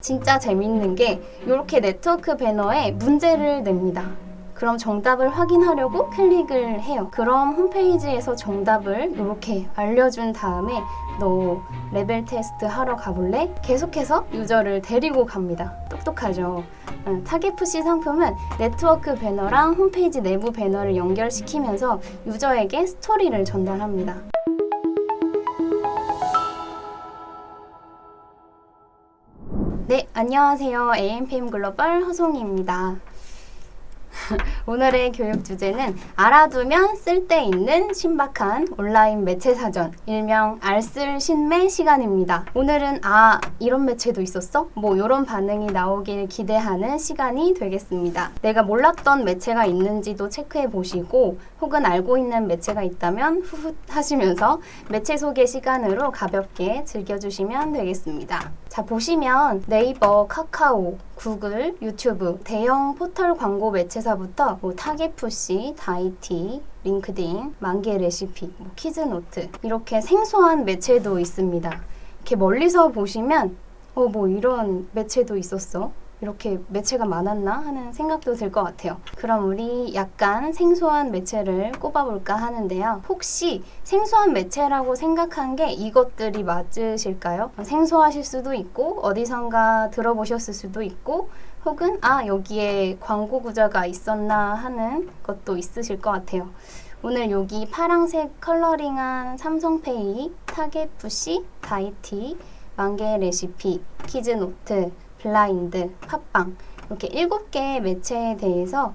진짜 재밌는 게 이렇게 네트워크 배너에 문제를 냅니다. 그럼 정답을 확인하려고 클릭을 해요. 그럼 홈페이지에서 정답을 이렇게 알려준 다음에 너 레벨 테스트 하러 가볼래? 계속해서 유저를 데리고 갑니다. 똑똑하죠? 타겟푸시 상품은 네트워크 배너랑 홈페이지 내부 배너를 연결시키면서 유저에게 스토리를 전달합니다. 네, 안녕하세요. AMPM 글로벌 허송이입니다. 오늘의 교육 주제는 알아두면 쓸데있는 신박한 온라인 매체 사전, 일명 알쓸 신매 시간입니다. 오늘은 이런 매체도 있었어? 이런 반응이 나오길 기대하는 시간이 되겠습니다. 내가 몰랐던 매체가 있는지도 체크해 보시고 혹은 알고 있는 매체가 있다면 후훗 하시면서 매체 소개 시간으로 가볍게 즐겨주시면 되겠습니다. 자, 보시면 네이버, 카카오, 구글, 유튜브, 대형 포털 광고 매체사부터 타겟푸시, 다이티, 링크드인, 만개 레시피, 키즈노트 이렇게 생소한 매체도 있습니다. 이렇게 멀리서 보시면 이런 매체도 있었어? 이렇게 매체가 많았나 하는 생각도 들 것 같아요. 그럼 우리 약간 생소한 매체를 꼽아볼까 하는데요. 혹시 생소한 매체라고 생각한 게 이것들이 맞으실까요? 생소하실 수도 있고 어디선가 들어보셨을 수도 있고 혹은 여기에 광고 구조가 있었나 하는 것도 있으실 것 같아요. 오늘 여기 파란색 컬러링한 삼성페이, 타겟푸시, 다이티, 만개 레시피, 키즈노트, 블라인드, 팟빵 이렇게 7개의 매체에 대해서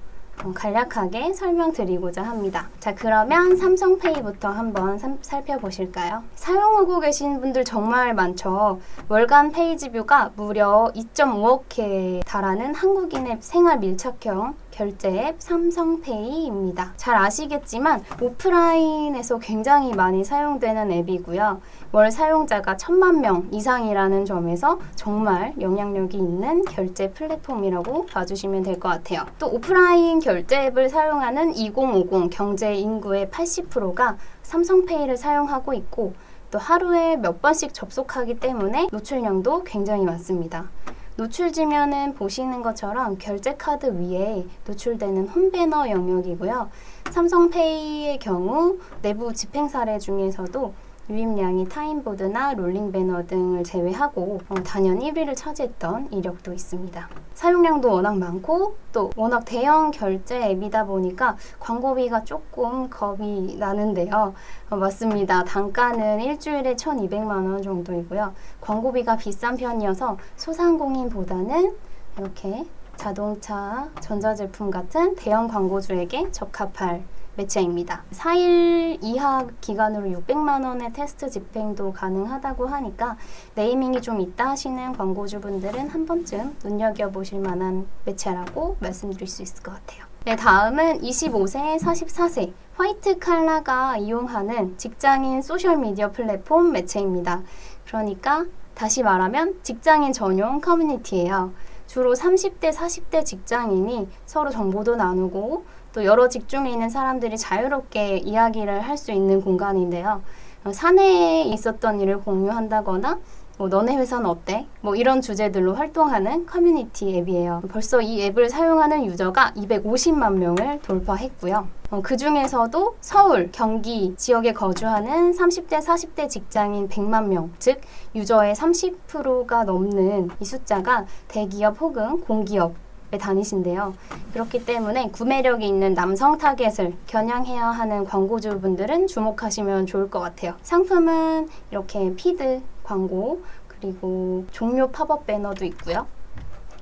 간략하게 설명드리고자 합니다. 자, 그러면 삼성페이부터 한번 살펴보실까요? 사용하고 계신 분들 정말 많죠. 월간 페이지 뷰가 무려 2.5억 개에 달하는 한국인의 생활 밀착형 결제 앱 삼성페이입니다. 잘 아시겠지만 오프라인에서 굉장히 많이 사용되는 앱이고요. 월 사용자가 1000만 명 이상이라는 점에서 정말 영향력이 있는 결제 플랫폼이라고 봐주시면 될 것 같아요. 또 오프라인 결제 앱을 사용하는 2050 경제 인구의 80%가 삼성페이를 사용하고 있고 또 하루에 몇 번씩 접속하기 때문에 노출량도 굉장히 많습니다. 노출지면은 보시는 것처럼 결제 카드 위에 노출되는 홈배너 영역이고요. 삼성페이의 경우 내부 집행 사례 중에서도 유입량이 타임보드나 롤링배너 등을 제외하고 단연 1위를 차지했던 이력도 있습니다. 사용량도 워낙 많고 또 워낙 대형 결제 앱이다 보니까 광고비가 조금 겁이 나는데요. 맞습니다. 단가는 일주일에 1,200만 원 정도이고요. 광고비가 비싼 편이어서 소상공인보다는 이렇게 자동차, 전자제품 같은 대형 광고주에게 적합할 매체입니다. 4일 이하 기간으로 600만 원의 테스트 집행도 가능하다고 하니까 네이밍이 좀 있다 하시는 광고주분들은 한 번쯤 눈여겨보실 만한 매체라고 말씀드릴 수 있을 것 같아요. 네, 다음은 25세, 44세 화이트 칼라가 이용하는 직장인 소셜미디어 플랫폼 매체입니다. 그러니까 다시 말하면 직장인 전용 커뮤니티예요. 주로 30대, 40대 직장인이 서로 정보도 나누고 또 여러 직종에 있는 사람들이 자유롭게 이야기를 할 수 있는 공간인데요. 사내에 있었던 일을 공유한다거나 너네 회사는 어때? 이런 주제들로 활동하는 커뮤니티 앱이에요. 벌써 이 앱을 사용하는 유저가 250만 명을 돌파했고요. 그 중에서도 서울, 경기 지역에 거주하는 30대, 40대 직장인 100만 명, 즉 유저의 30%가 넘는 이 숫자가 대기업 혹은 공기업 다니신데요. 그렇기 때문에 구매력이 있는 남성 타겟을 겨냥해야 하는 광고주분들은 주목하시면 좋을 것 같아요. 상품은 이렇게 피드 광고 그리고 종료 팝업 배너도 있고요.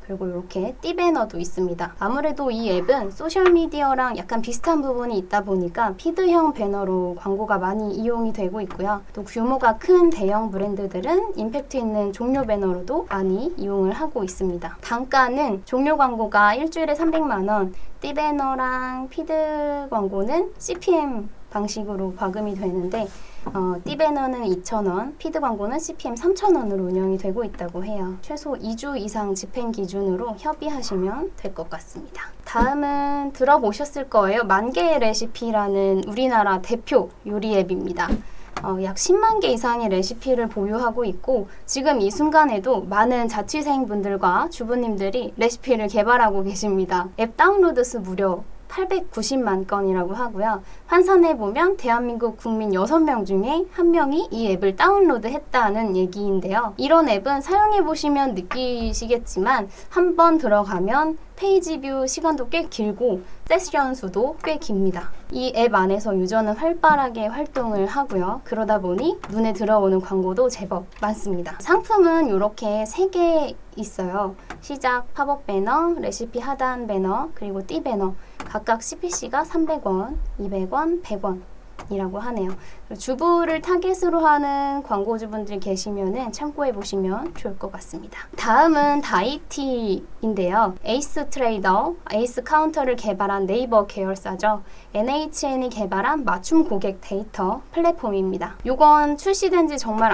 그리고 이렇게 띠배너도 있습니다. 아무래도 이 앱은 소셜미디어랑 약간 비슷한 부분이 있다 보니까 피드형 배너로 광고가 많이 이용이 되고 있고요. 또 규모가 큰 대형 브랜드들은 임팩트 있는 종료 배너로도 많이 이용을 하고 있습니다. 단가는 종료 광고가 일주일에 300만 원, 띠배너랑 피드 광고는 CPM 방식으로 과금이 되는데 띠배너는 2,000원, 피드 광고는 CPM 3,000원으로 운영이 되고 있다고 해요. 최소 2주 이상 집행 기준으로 협의하시면 될 것 같습니다. 다음은 들어보셨을 거예요. 만개 레시피라는 우리나라 대표 요리 앱입니다. 약 10만 개 이상의 레시피를 보유하고 있고 지금 이 순간에도 많은 자취생분들과 주부님들이 레시피를 개발하고 계십니다. 앱 다운로드 수 무려 890만 건이라고 하고요. 환산해보면 대한민국 국민 6명 중에 1명이 이 앱을 다운로드했다는 얘기인데요. 이런 앱은 사용해보시면 느끼시겠지만 한번 들어가면 페이지 뷰 시간도 꽤 길고 세션 수도 꽤 깁니다. 이 앱 안에서 유저는 활발하게 활동을 하고요. 그러다 보니 눈에 들어오는 광고도 제법 많습니다. 상품은 이렇게 3개 있어요. 시작 팝업 배너, 레시피 하단 배너, 그리고 띠 배너. 각각 CPC가 300원, 200원, 100원 이라고 하네요. 주부를 타겟으로 하는 광고주분들 계시면은 참고해 보시면 좋을 것 같습니다. 다음은 다이티인데요. 에이스 트레이더, 에이스 카운터를 개발한 네이버 계열사죠. NHN이 개발한 맞춤 고객 데이터 플랫폼입니다. 이건 출시된 지 정말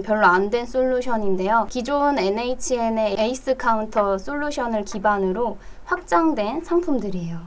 별로 안 된 솔루션인데요. 기존 NHN의 에이스 카운터 솔루션을 기반으로 확장된 상품들이에요.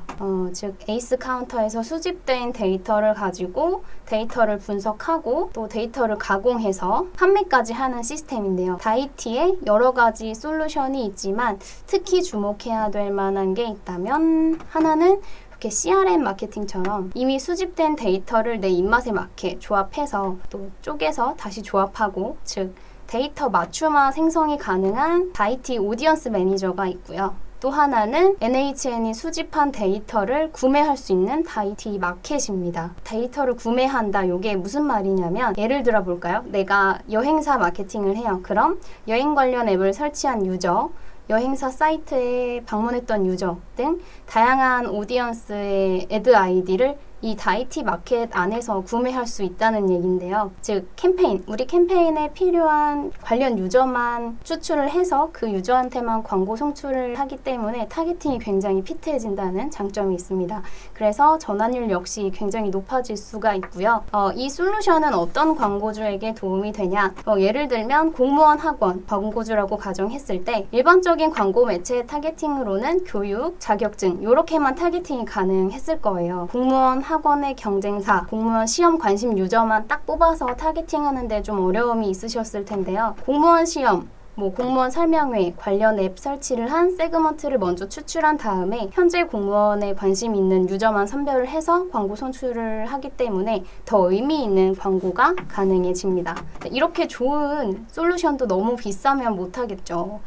즉 에이스 카운터에서 수집된 데이터를 가지고 데이터를 분석하고 또 데이터를 가공해서 판매까지 하는 시스템인데요. 다이티에 여러 가지 솔루션이 있지만 특히 주목해야 될 만한 게 있다면 하나는 이렇게 CRM 마케팅처럼 이미 수집된 데이터를 내 입맛에 맞게 조합해서 또 쪼개서 다시 조합하고 즉 데이터 맞춤화 생성이 가능한 다이티 오디언스 매니저가 있고요. 또 하나는 NHN이 수집한 데이터를 구매할 수 있는 다이티 마켓입니다. 데이터를 구매한다. 이게 무슨 말이냐면 예를 들어 볼까요? 내가 여행사 마케팅을 해요. 그럼 여행 관련 앱을 설치한 유저, 여행사 사이트에 방문했던 유저 등 다양한 오디언스의 애드 아이디를 이 다이티 마켓 안에서 구매할 수 있다는 얘기인데요. 즉 캠페인, 우리 캠페인에 필요한 관련 유저만 추출을 해서 그 유저한테만 광고 송출을 하기 때문에 타겟팅이 굉장히 핏해진다는 장점이 있습니다. 그래서 전환율 역시 굉장히 높아질 수가 있고요. 이 솔루션은 어떤 광고주에게 도움이 되냐? 예를 들면 공무원 학원 광고주라고 가정했을 때 일반적인 광고 매체 타겟팅으로는 교육, 자격증 이렇게만 타겟팅이 가능했을 거예요. 공무원 학원의 경쟁사, 공무원 시험 관심 유저만 딱 뽑아서 타겟팅하는데 좀 어려움이 있으셨을 텐데요. 공무원 시험, 공무원 설명회 관련 앱 설치를 한 세그먼트를 먼저 추출한 다음에 현재 공무원에 관심 있는 유저만 선별을 해서 광고 송출을 하기 때문에 더 의미 있는 광고가 가능해집니다. 이렇게 좋은 솔루션도 너무 비싸면 못하겠죠.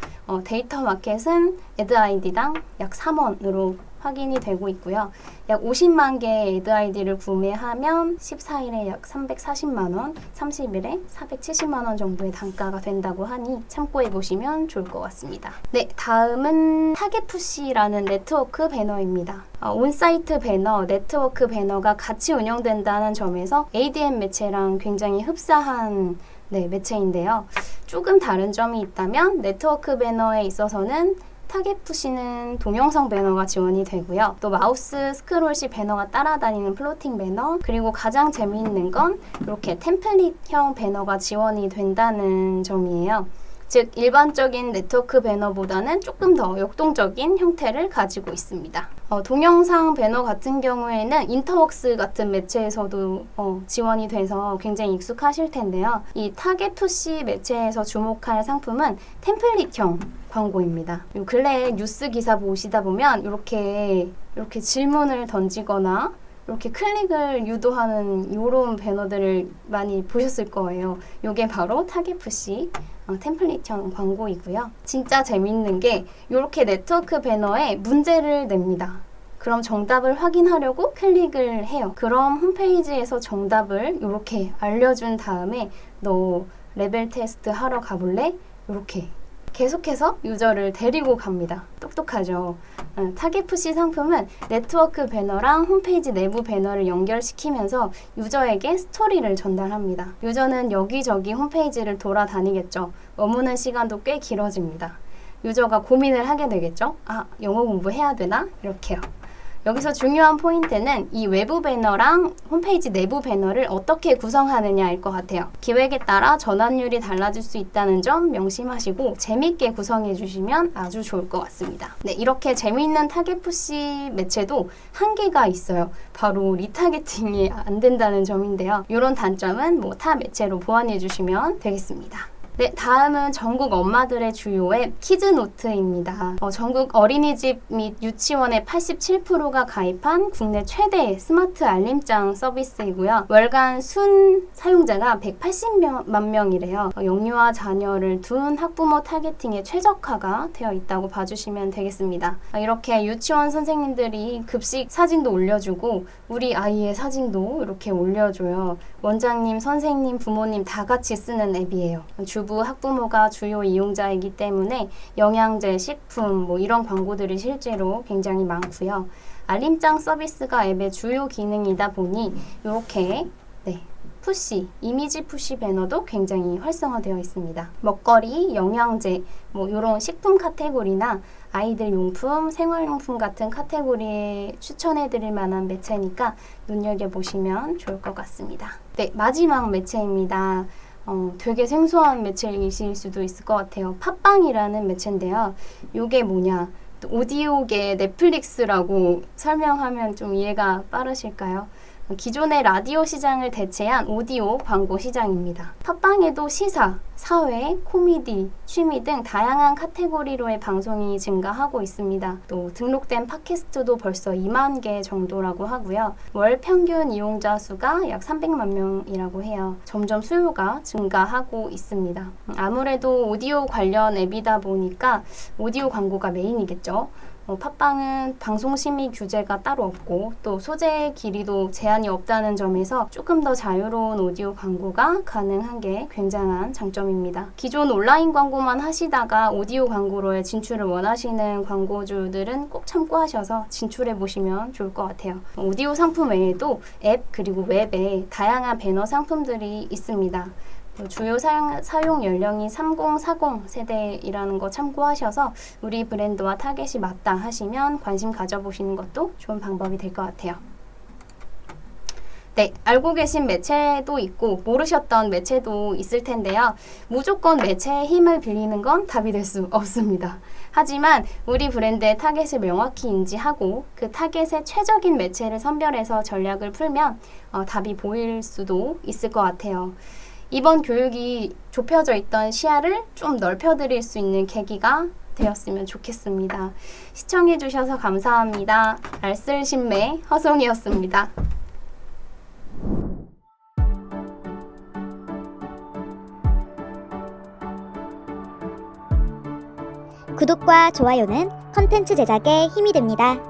데이터 마켓은 애드 아이디당 약 3원으로 확인이 되고 있고요. 약 50만 개의 애드 아이디를 구매하면 14일에 약 340만 원, 30일에 470만 원 정도의 단가가 된다고 하니 참고해 보시면 좋을 것 같습니다. 네, 다음은 타겟푸시라는 네트워크 배너입니다. 온사이트 배너, 네트워크 배너가 같이 운영된다는 점에서 ADM 매체랑 굉장히 흡사한 매체인데요. 조금 다른 점이 있다면 네트워크 배너에 있어서는 타겟푸시는 동영상 배너가 지원이 되고요. 또 마우스 스크롤 시 배너가 따라다니는 플로팅 배너, 그리고 가장 재미있는 건 이렇게 템플릿형 배너가 지원이 된다는 점이에요. 즉 일반적인 네트워크 배너보다는 조금 더 역동적인 형태를 가지고 있습니다. 동영상 배너 같은 경우에는 인터웍스 같은 매체에서도 지원이 돼서 굉장히 익숙하실 텐데요. 이 타겟푸시 매체에서 주목할 상품은 템플릿형 광고입니다. 요 근래에 뉴스 기사 보시다 보면 이렇게 질문을 던지거나 이렇게 클릭을 유도하는 이런 배너들을 많이 보셨을 거예요. 이게 바로 타겟푸시 템플릿형 광고이고요. 진짜 재밌는 게 이렇게 네트워크 배너에 문제를 냅니다. 그럼 정답을 확인하려고 클릭을 해요. 그럼 홈페이지에서 정답을 이렇게 알려준 다음에 너 레벨 테스트 하러 가볼래? 이렇게 계속해서 유저를 데리고 갑니다. 똑똑하죠? 타겟푸시 상품은 네트워크 배너랑 홈페이지 내부 배너를 연결시키면서 유저에게 스토리를 전달합니다. 유저는 여기저기 홈페이지를 돌아다니겠죠. 머무는 시간도 꽤 길어집니다. 유저가 고민을 하게 되겠죠. 영어 공부해야 되나? 이렇게요. 여기서 중요한 포인트는 이 외부 배너랑 홈페이지 내부 배너를 어떻게 구성하느냐일 것 같아요. 기획에 따라 전환율이 달라질 수 있다는 점 명심하시고 재밌게 구성해 주시면 아주 좋을 것 같습니다. 네, 이렇게 재미있는 타겟 푸시 매체도 한계가 있어요. 바로 리타겟팅이 안 된다는 점인데요. 이런 단점은 타 매체로 보완해 주시면 되겠습니다. 네, 다음은 전국 엄마들의 주요 앱 키즈노트입니다. 전국 어린이집 및 유치원의 87%가 가입한 국내 최대 스마트 알림장 서비스이고요. 월간 순 사용자가 180만 명이래요. 영유아 자녀를 둔 학부모 타겟팅에 최적화가 되어 있다고 봐주시면 되겠습니다. 이렇게 유치원 선생님들이 급식 사진도 올려주고 우리 아이의 사진도 이렇게 올려줘요. 원장님, 선생님, 부모님 다 같이 쓰는 앱이에요. 주부 학부모가 주요 이용자이기 때문에 영양제, 식품 이런 광고들이 실제로 굉장히 많고요. 알림장 서비스가 앱의 주요 기능이다 보니 이렇게 푸시, 이미지 푸시 배너도 굉장히 활성화되어 있습니다. 먹거리, 영양제, 이런 식품 카테고리나 아이들 용품, 생활용품 같은 카테고리에 추천해드릴 만한 매체니까 눈여겨보시면 좋을 것 같습니다. 네, 마지막 매체입니다. 되게 생소한 매체이실 수도 있을 것 같아요. 팟빵이라는 매체인데요. 이게 뭐냐? 오디오계 넷플릭스라고 설명하면 좀 이해가 빠르실까요? 기존의 라디오 시장을 대체한 오디오 광고 시장입니다. 팟빵에도 시사, 사회, 코미디, 취미 등 다양한 카테고리로의 방송이 증가하고 있습니다. 또 등록된 팟캐스트도 벌써 2만 개 정도라고 하고요. 월 평균 이용자 수가 약 300만 명이라고 해요. 점점 수요가 증가하고 있습니다. 아무래도 오디오 관련 앱이다 보니까 오디오 광고가 메인이겠죠. 팟빵은 방송 심의 규제가 따로 없고 또 소재 길이도 제한이 없다는 점에서 조금 더 자유로운 오디오 광고가 가능한 게 굉장한 장점입니다. 기존 온라인 광고만 하시다가 오디오 광고로의 진출을 원하시는 광고주들은 꼭 참고하셔서 진출해 보시면 좋을 것 같아요. 오디오 상품 외에도 앱 그리고 웹에 다양한 배너 상품들이 있습니다. 주요 사용 연령이 30, 40 세대이라는 거 참고하셔서 우리 브랜드와 타겟이 맞다 하시면 관심 가져보시는 것도 좋은 방법이 될 것 같아요. 네, 알고 계신 매체도 있고 모르셨던 매체도 있을 텐데요. 무조건 매체의 힘을 빌리는 건 답이 될 수 없습니다. 하지만 우리 브랜드의 타겟을 명확히 인지하고 그 타겟의 최적인 매체를 선별해서 전략을 풀면 답이 보일 수도 있을 것 같아요. 이번 교육이 좁혀져 있던 시야를 좀 넓혀드릴 수 있는 계기가 되었으면 좋겠습니다. 시청해주셔서 감사합니다. 알쓸신매 허송이었습니다. 구독과 좋아요는 컨텐츠 제작에 힘이 됩니다.